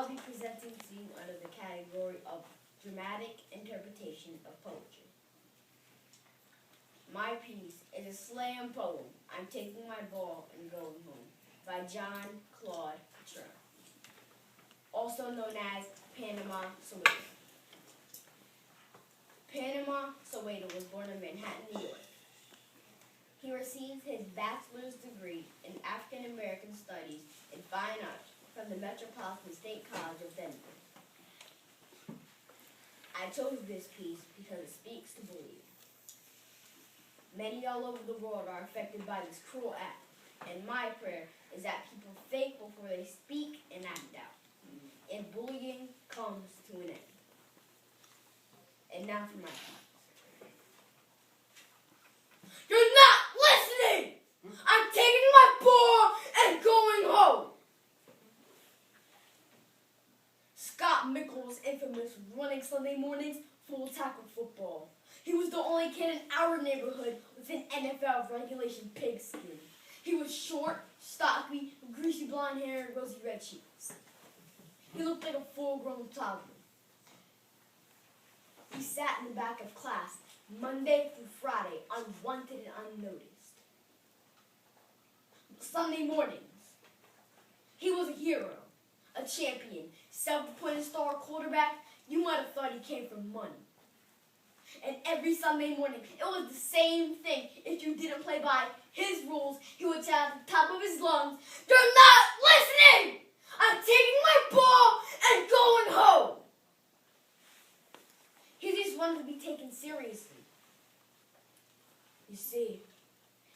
I'll be presenting to you under the category of dramatic interpretation of poetry. My piece is a slam poem, I'm Taking My Ball and Going Home, by John Claude Trump, also known as Panama Soweto. Panama Soweto was born in Manhattan, New York. He received his bachelor's degree in African American Studies and Fine Arts from the Metropolitan State College of Denver. I chose this piece because it speaks to bullying. Many all over the world are affected by this cruel act, and my prayer is that people think before they speak and act out, and bullying comes to an end. And now for my piece. You're not listening! I'm taking my ball and going home! Scott Mickle was infamous for running Sunday mornings full tackle football. He was the only kid in our neighborhood with an NFL regulation pigskin. He was short, stocky, with greasy blonde hair and rosy red cheeks. He looked like a full-grown toddler. He sat in the back of class Monday through Friday, unwanted and unnoticed. Sunday mornings, he was a hero, a champion, self-appointed star quarterback. You might have thought he came from money. And every Sunday morning, it was the same thing. If you didn't play by his rules, he would shout at the top of his lungs, "You're not listening! I'm taking my ball and going home!" He just wanted to be taken seriously. You see,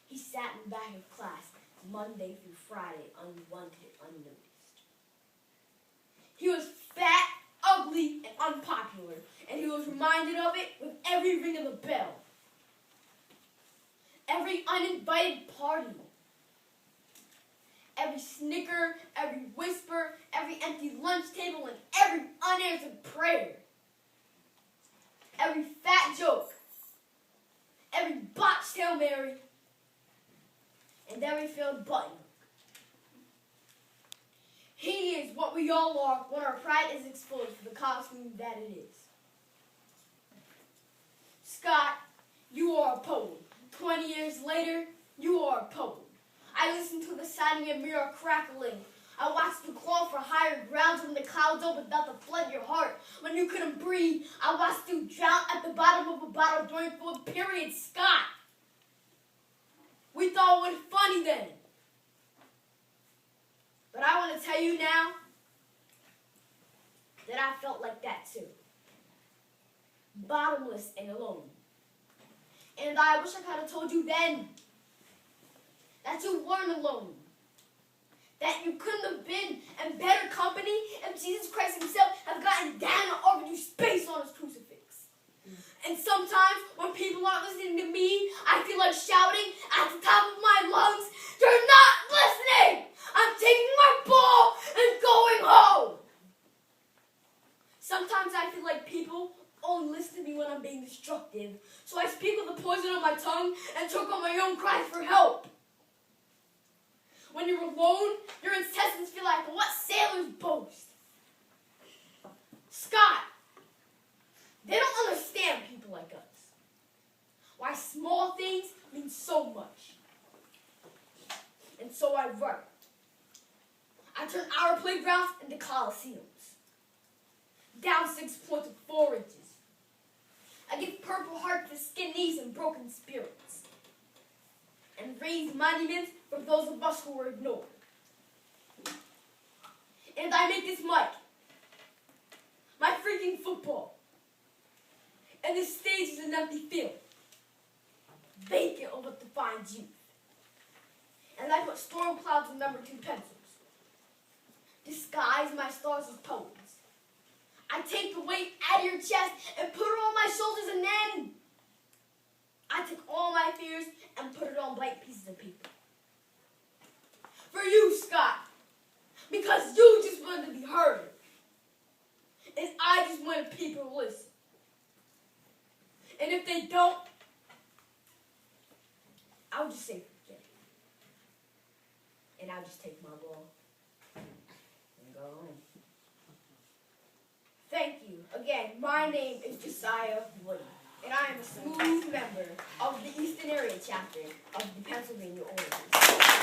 he sat in the back of class Monday through Friday, unwanted, unnoticed. He was fat, ugly, and unpopular, and he was reminded of it with every ring of the bell. Every uninvited party. Every snicker, every whisper, every empty lunch table, and every unanswered prayer. Every fat joke. Every botched Hail Mary. And every failed button. He is what we all are when our pride is exposed for the costume that it is. Scott, you are a poem. 20 years later, you are a poem. I listened to the sound of your mirror crackling. I watched you claw for higher grounds when the clouds opened up to flood your heart. When you couldn't breathe, I watched you drown at the bottom of a bottle during full period. Scott, we thought it was funny then. But I want to tell you now that I felt like that too. Bottomless and alone. And I wish I could have told you then that you weren't alone. That you couldn't have been in better company if Jesus Christ himself had gotten down and offered you space on his crucifix. And sometimes when people aren't listening to me, I feel like shouting at the top of my lungs, "You're not listening! I'm taking my ball and going home!" Sometimes I feel like people only listen to me when I'm being destructive, so I speak with the poison on my tongue and choke on my own cries for help. When you're alone, your intestines feel like what sailors boast. Scott, they don't understand people like us. Why small things mean so much. And so I write. I turn our playgrounds into coliseums. Down 6 points with 4 inches. I give purple hearts to skinnies and broken spirits. And raise monuments for those of us who were ignored. And I make this mic my freaking football. And this stage is an empty field, vacant of what defines youth. And I put storm clouds with number 2 pencils. Disguise my stars as poems. I take the weight out of your chest and put it on my shoulders, and then I take all my fears and put it on blank pieces of paper. For you, Scott, because you just wanted to be heard. And I just wanted people to listen. And if they don't, I would just say forget it. And I'll just take my ball and go home. My name is Josiah Woody, and I am a smooth member of the Easton area chapter of the Pennsylvania Orators.